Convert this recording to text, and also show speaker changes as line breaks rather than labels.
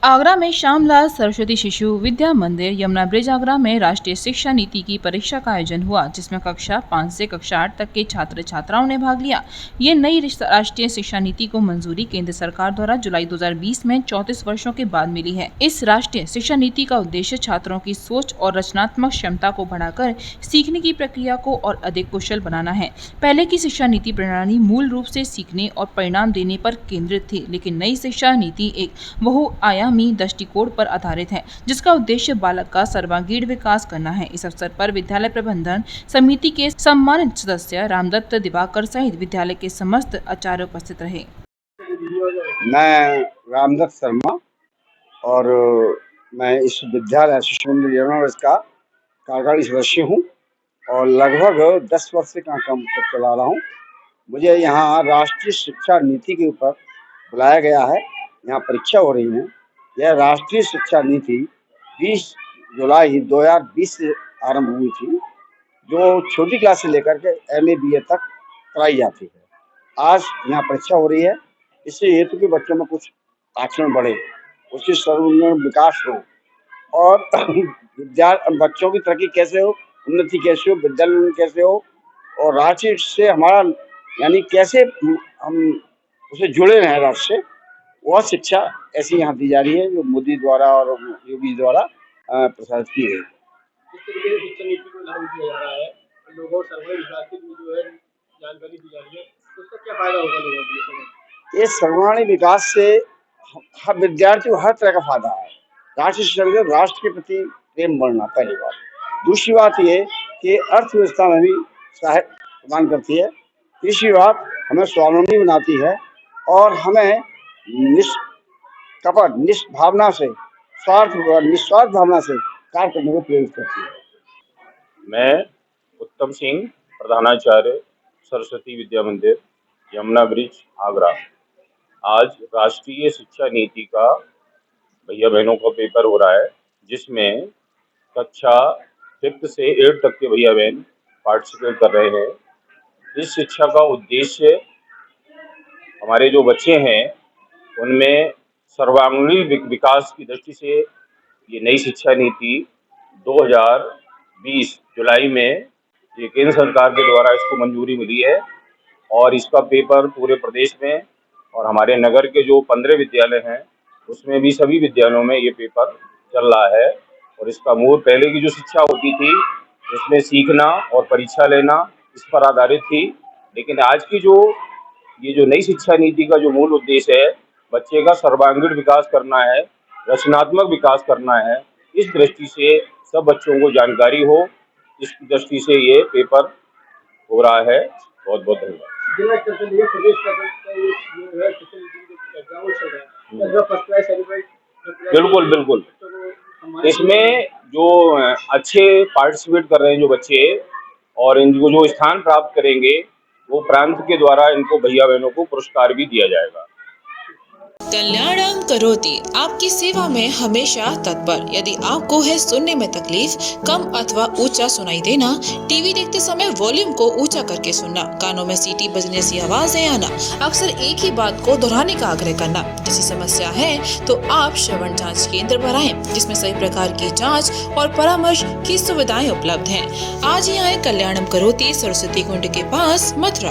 आगरा में श्यामलाल सरस्वती शिशु विद्या मंदिर यमुना ब्रिज आगरा में राष्ट्रीय शिक्षा नीति की परीक्षा का आयोजन हुआ, जिसमें कक्षा 5 से कक्षा 8 तक के छात्र छात्राओं ने भाग लिया। ये नई राष्ट्रीय शिक्षा नीति को मंजूरी केंद्र सरकार द्वारा जुलाई 2020 में 34 वर्षों के बाद मिली है। इस राष्ट्रीय शिक्षा नीति का उद्देश्य छात्रों की सोच और रचनात्मक क्षमता को बढ़ाकर सीखने की प्रक्रिया को और अधिक कुशल बनाना है। पहले की शिक्षा नीति प्रणाली मूल रूप से सीखने और परिणाम देने पर केंद्रित थी, लेकिन नई शिक्षा नीति एक बहुआयामी दृष्टिकोण पर आधारित है, जिसका उद्देश्य बालक का सर्वांगीण विकास करना है। इस अवसर पर विद्यालय प्रबंधन समिति के सम्मानित सदस्य रामदत्त दिवाकर सहित विद्यालय के समस्त आचार्य उपस्थित रहे।
मैं रामदत्त शर्मा और मैं इस विद्यालय शिशु मंदिर यमुना का कार्यकारी सदस्य हूँ और लगभग 10 वर्ष से काम चला रहा हूँ। मुझे यहाँ राष्ट्रीय शिक्षा नीति के ऊपर बुलाया गया है। यहाँ परीक्षा हो रही है। यह राष्ट्रीय शिक्षा नीति 20 जुलाई 2020 से आरंभ हुई थी, जो छोटी क्लास से लेकर के MA BA तक कराई जाती है। आज यहाँ परीक्षा हो रही है। इससे हेतु के बच्चों में कुछ आचरण बढ़े, उसकी सर्वांगीण विकास हो और बच्चों की तरक्की कैसे हो, उन्नति कैसे हो, विद्यालय कैसे हो और राष्ट्र से हमारा यानी कैसे हम उसे जुड़े रहें राष्ट्र से, वह शिक्षा ऐसी यहाँ दी जा रही है जो मोदी द्वारा और योगी द्वारा प्रसारित की है।
इस तरीके से शिक्षा नीति को लागू किया जा रहा है, लोगों और सर्वांगीण विकास के लिए जो है जानकारी दी जा रही है, तो उसका क्या फायदा होगा लोगों के लिए?
इस सर्वांगीण विकास से हर विद्यार्थी को हर तरह का फायदा है। राष्ट्रीय शिक्षा राष्ट्र के प्रति प्रेम बढ़ना पहली बात। दूसरी बात ये कि अर्थव्यवस्था में भी सहायता प्रदान करती है। तीसरी बात हमें स्वावलंबी बनाती है और हमें निष्कपट निष्भावना से निस्वार्थ भावना से कार्य करने को प्रेरित करती है।
मैं उत्तम सिंह, प्रधानाचार्य सरस्वती विद्या मंदिर यमुना ब्रिज आगरा। आज राष्ट्रीय शिक्षा नीति का भैया बहनों का पेपर हो रहा है, जिसमें कक्षा 5 से 8 तक के भैया बहन पार्टिसिपेट कर रहे हैं। इस शिक्षा का उद्देश्य हमारे जो बच्चे हैं उनमें सर्वांगीण विकास की दृष्टि से ये नई शिक्षा नीति 2020 जुलाई में ये केंद्र सरकार के द्वारा इसको मंजूरी मिली है और इसका पेपर पूरे प्रदेश में और हमारे नगर के जो 15 विद्यालय हैं उसमें भी सभी विद्यालयों में ये पेपर चल रहा है। और इसका मूल पहले की जो शिक्षा होती थी उसमें सीखना और परीक्षा लेना इस पर आधारित थी, लेकिन आज की जो नई शिक्षा नीति का जो मूल उद्देश्य है बच्चे का सर्वांगीण विकास करना है, रचनात्मक विकास करना है। इस दृष्टि से सब बच्चों को जानकारी हो, इस दृष्टि से ये पेपर हो रहा है। बहुत बहुत धन्यवाद। बिल्कुल बिल्कुल, इसमें जो अच्छे पार्टिसिपेट कर रहे हैं जो बच्चे और इनको जो स्थान प्राप्त करेंगे वो प्रांत के द्वारा इनको भैया बहनों को पुरस्कार भी दिया जाएगा।
कल्याणम करोति आपकी सेवा में हमेशा तत्पर। यदि आपको है सुनने में तकलीफ, कम अथवा ऊंचा सुनाई देना, टीवी देखते समय वॉल्यूम को ऊंचा करके सुनना, कानों में सीटी बजने सी आवाजें आना, अक्सर एक ही बात को दोहराने का आग्रह करना, ऐसी समस्या है तो आप श्रवण जांच केंद्र पर आएं, जिसमें सभी प्रकार की जांच और परामर्श की सुविधाएं उपलब्ध हैं। आज ही आए कल्याणम करोति सरस्वती कुंड के पास मथुरा।